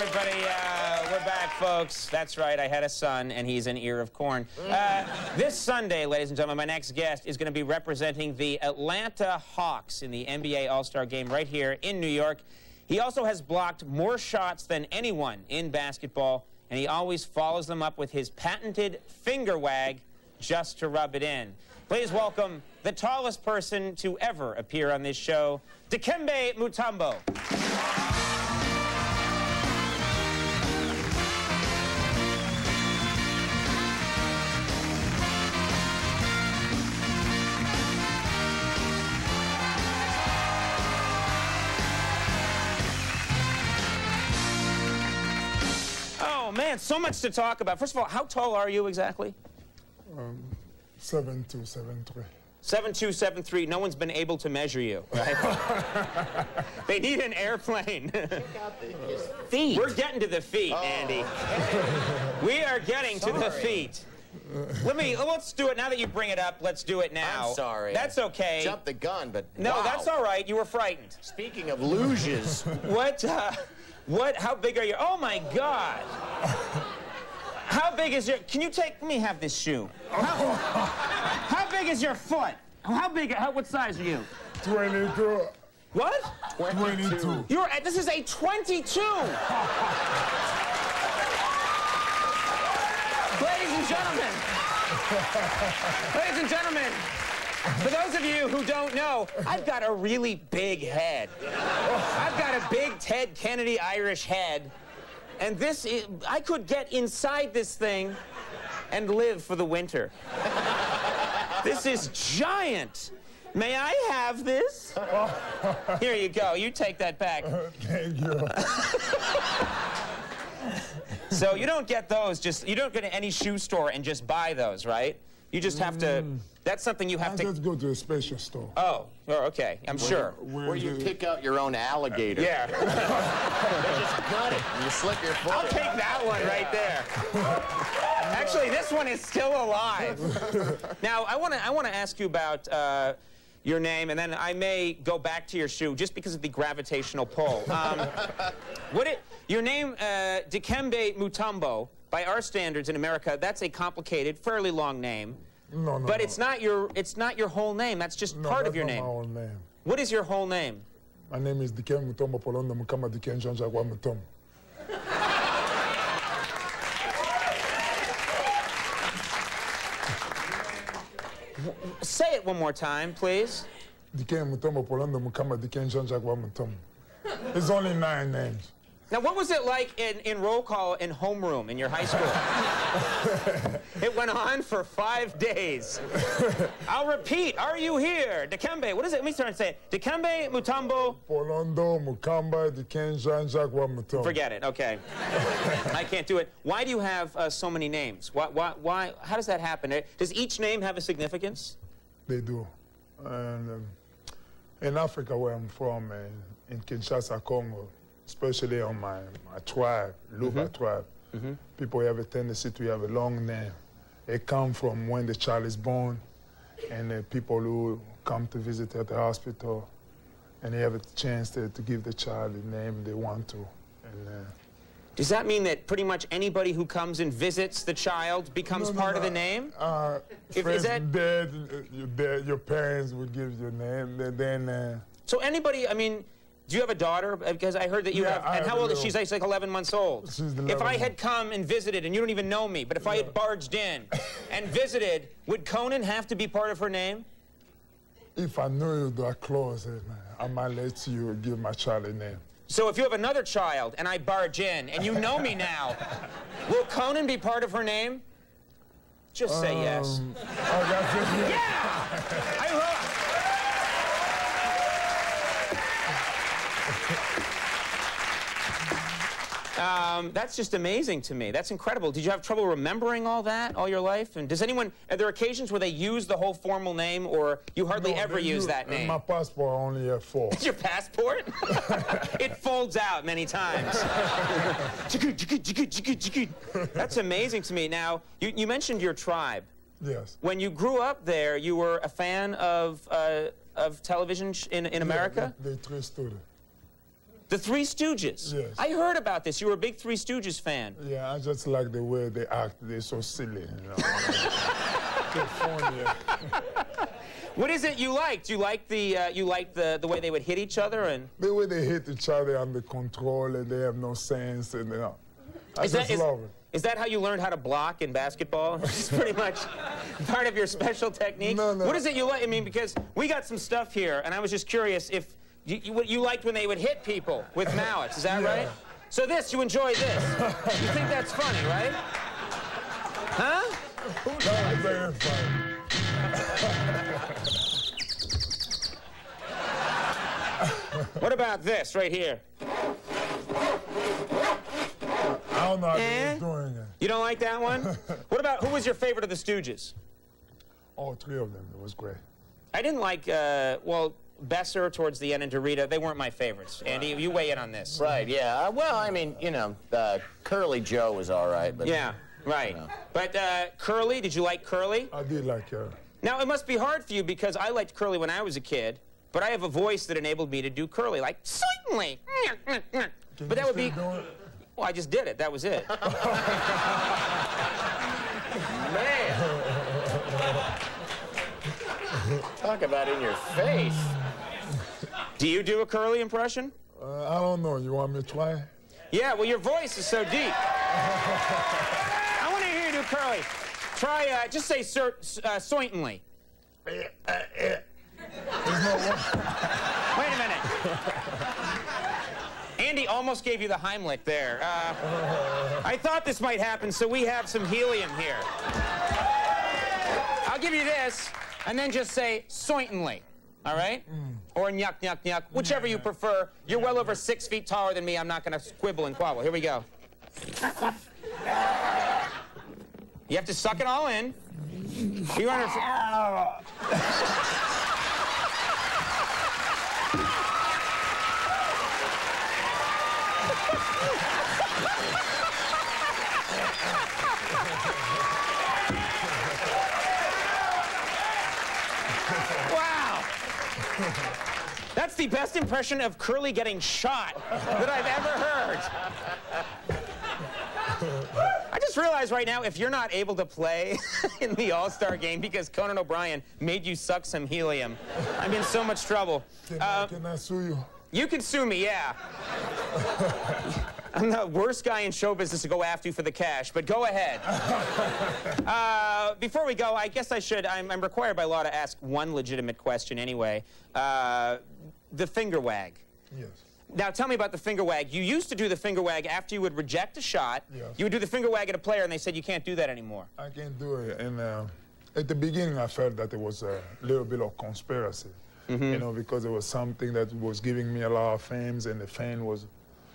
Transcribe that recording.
everybody. We're back, folks. That's right, I had a son, and he's an ear of corn. This Sunday, ladies and gentlemen, my next guest is going to be representing the Atlanta Hawks in the NBA All-Star Game right here in New York. He also has blocked more shots than anyone in basketball, and he always follows them up with his patented finger wag just to rub it in. Please welcome the tallest person to ever appear on this show, Dikembe Mutombo. Oh, man, so much to talk about. First of all, how tall are you exactly? 7'2", 7'3". 7'2", 7'3". No one's been able to measure you, right? They need an airplane. Feet. We're getting to the feet, Andy. We are getting to the feet. Let's do it. Now that you bring it up, let's do it now. I'm sorry. That's okay. Jumped the gun, but no, wow. That's all right. You were frightened. Speaking of luges. How big are you? Oh, my God. How big is your... Can you let me have this shoe. How big is your foot? What size are you? 22. What? 22. This is a 22. Ladies and gentlemen, for those of you who don't know, I've got a really big head. I've got a big Ted Kennedy Irish head. And I could get inside this thing and live for the winter. This is giant. May I have this? Here you go. You take that back. Thank you. So you don't get those, you don't go to any shoe store and just buy those, right? You just have to, that's something you have to... I just go to a special store. Oh, okay, I'm sure. Where you pick out your own alligator. Yeah. They just gut it, and you slip your foot. I'll take that one right there. Actually, this one is still alive. Now, I want to ask you about your name, and then I may go back to your shoe just because of the gravitational pull. Your name, Dikembe Mutombo, by our standards in America, that's a complicated, fairly long name. No. But it's not your whole name. That's just part of your name. No, that's not my whole name. What is your whole name? My name is Dikembe Mutombo Polondo Mukama Dikembe Mutombo. Say it one more time, please. Dikembe Mutombo Polondo Mukama Dikembe Mutombo. It's only 9 names. Now, what was it like in roll call in homeroom in your high school? It went on for 5 days. I'll repeat. Are you here? Dikembe. What is it? Let me start and say it. Dikembe Mutombo. Polondo Mukamba Dikembe Mutombo. Forget it. Okay. I can't do it. Why do you have so many names? Why? How does that happen? Does each name have a significance? They do. And in Africa, where I'm from, in Kinshasa, Congo, especially on my tribe, Luba tribe, people have a tendency to have a long name. It comes from when the child is born, and the people who come to visit at the hospital, and they have a chance to give the child the name they want to. And, does that mean that pretty much anybody who comes and visits the child becomes part of the name? First your parents would give you a name, and then... So anybody, I mean... Do you have a daughter? Because I heard that you have. And how old is she? She's like 11 months old. She's 11 if I had come and visited, and you don't even know me, but if I had barged in and visited, would Conan have to be part of her name? If I knew you that close, I might let you give my child a name. So if you have another child and I barge in and you know me now, will Conan be part of her name? Just say yes. Oh, that's it. Yeah! I love. That's just amazing to me. That's incredible. Did you have trouble remembering all that all your life? And are there occasions where they use the whole formal name, or you hardly ever use that name? My passport only has 4. Your passport? It folds out many times. That's amazing to me. Now, you mentioned your tribe. Yes. When you grew up there, you were a fan of television in America? The 3 Stooges. The Three Stooges? Yes. I heard about this. You were a big Three Stooges fan. Yeah, I just like the way they act. They're so silly, you know. They're funny. What is it you liked? You liked the way they would hit each other and The way they hit each other under control and they have no sense, and you know. I just love it. Is that how you learned how to block in basketball? It's pretty much part of your special technique? No. What is it you like? I mean, because we got some stuff here, and I was just curious if you liked when they would hit people with mallets. Is that right? So you enjoy this. You think that's funny, right? Huh? That was very funny. What about this right here? I don't know how they was doing it. You don't like that one? What about, who was your favorite of the Stooges? All three of them. It was great. I didn't like, well, Besser towards the end and Dorita. They weren't my favorites. Andy, you weigh in on this. Right, yeah. Well, I mean, you know, Curly Joe was all right, but... Yeah, right. You know. But Curly, did you like Curly? I did like her. Now, it must be hard for you because I liked Curly when I was a kid, but I have a voice that enabled me to do Curly, like, certainly. But that would be... Well, I just did it. That was it. Man! Talk about in your face. Do you do a Curly impression? I don't know. You want me to try? Yeah, well, your voice is so deep. I want to hear you do Curly. Try, just say certainly. There's no one. Wait a minute. Andy almost gave you the Heimlich there. I thought this might happen, so we have some helium here. I'll give you this, and then just say certainly. All right? Or nyuk, nyuk, nyuk, whichever you prefer. You're well over 6 feet taller than me. I'm not going to quibble and quabble. Here we go. You have to suck it all in. You understand? Wow! That's the best impression of Curly getting shot that I've ever heard. I just realized right now, if you're not able to play in the All-Star game because Conan O'Brien made you suck some helium, I'm in so much trouble. Can I sue you? You can sue me, yeah. I'm the worst guy in show business to go after you for the cash, but go ahead. Before we go, I guess I should, I'm required by law to ask one legitimate question anyway. The finger wag. Yes. Now, tell me about the finger wag. You used to do the finger wag after you would reject a shot. Yes. You would do the finger wag at a player, and they said you can't do that anymore. I can't do it. And at the beginning, I felt that it was a little bit of conspiracy. You know, because it was something that was giving me a lot of fame, and the fan was